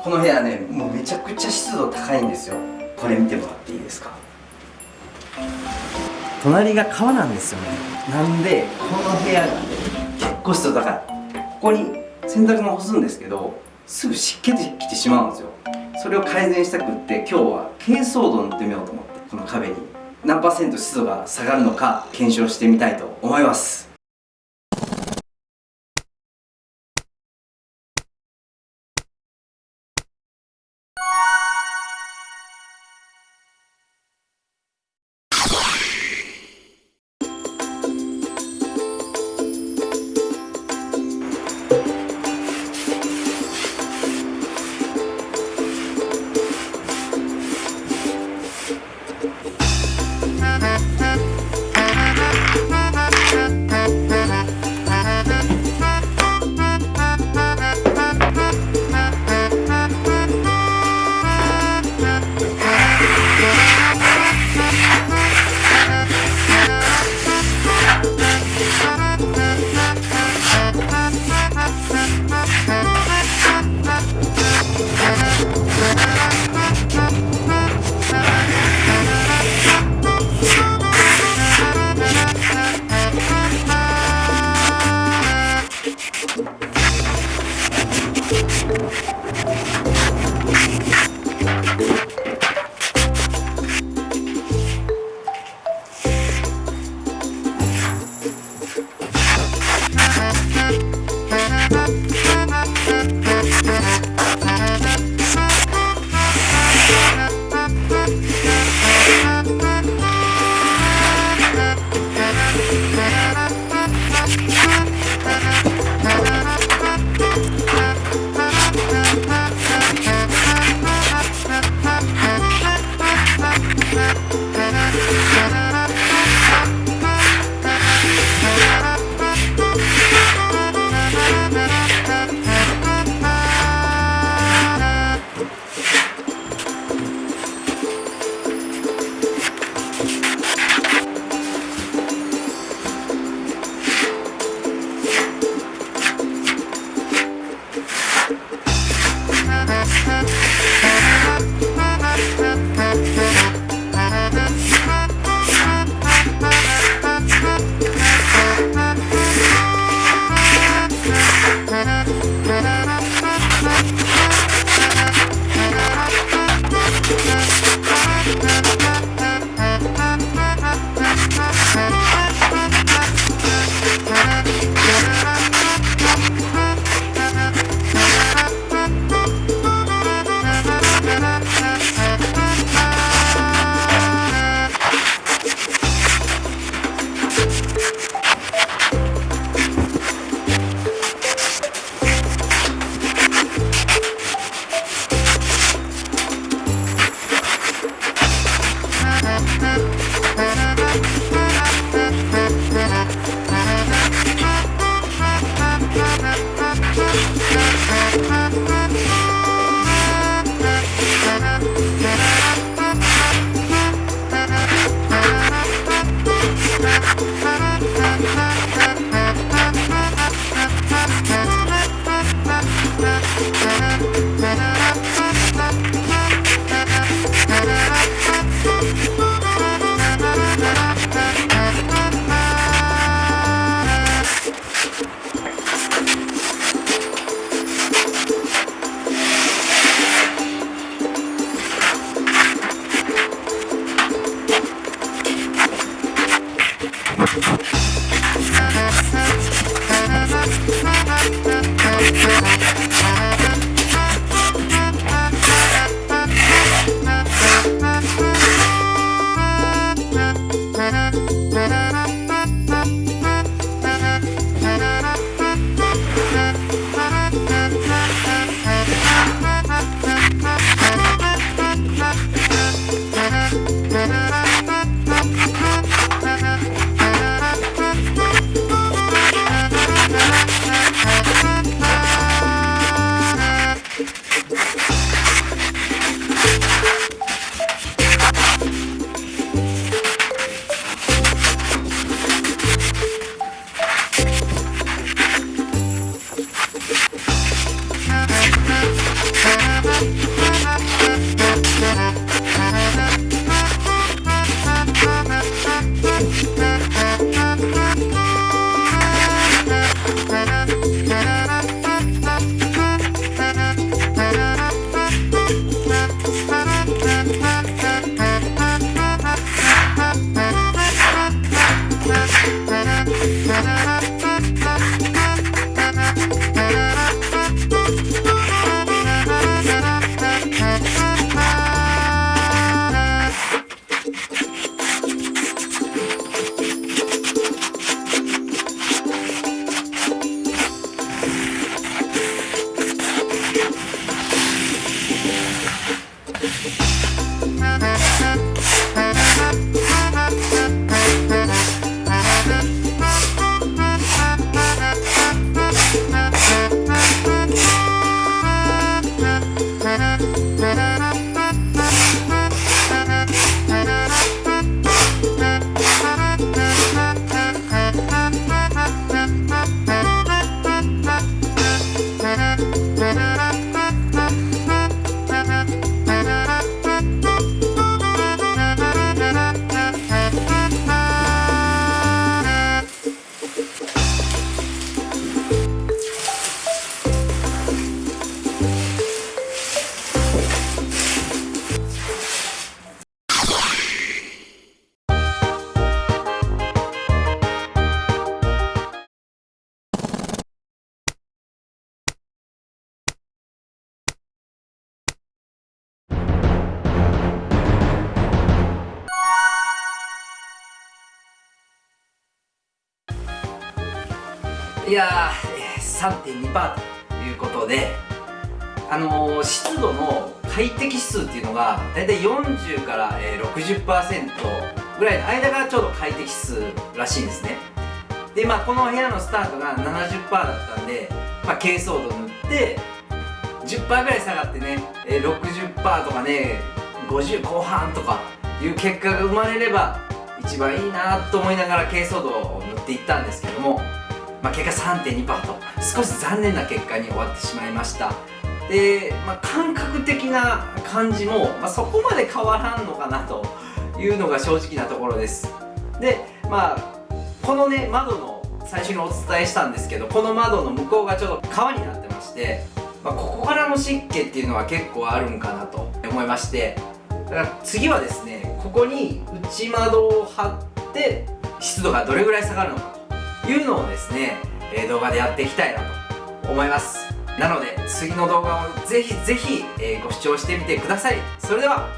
この部屋ね、もうめちゃくちゃ湿度高いんですよ。これ見てもらっていいですか。隣が川なんですよね。なんでこの部屋がね、結構湿度高い。ここに洗濯物干すんですけど、すぐ湿気できてしまうんですよ。それを改善したくって、今日は珪藻土を塗ってみようと思って、この壁に何%湿度が下がるのか検証してみたいと思います。いやー、3.2% ということで、湿度の快適指数っていうのがだいたい40から 60% ぐらいの間がちょうど快適指数らしいんですね。でこの部屋のスタートが 70% だったんで、珪藻土塗って10% ぐらい下がってね、60% とかね、50後半とかいう結果が生まれれば一番いいなと思いながら珪藻土を塗っていったんですけども、結果 3.2% と少し残念な結果に終わってしまいました。で、感覚的な感じも、そこまで変わらんのかなというのが正直なところです。でこのね窓の最初にお伝えしたんですけど、この窓の向こうがちょっと川になってまして、ここからの湿気っていうのは結構あるんかなと思いまして、だから次はですね、ここに内窓を張って湿度がどれぐらい下がるのかというのをですね、動画でやっていきたいなと思います。なので次の動画をぜひぜひご視聴してみてください。それでは。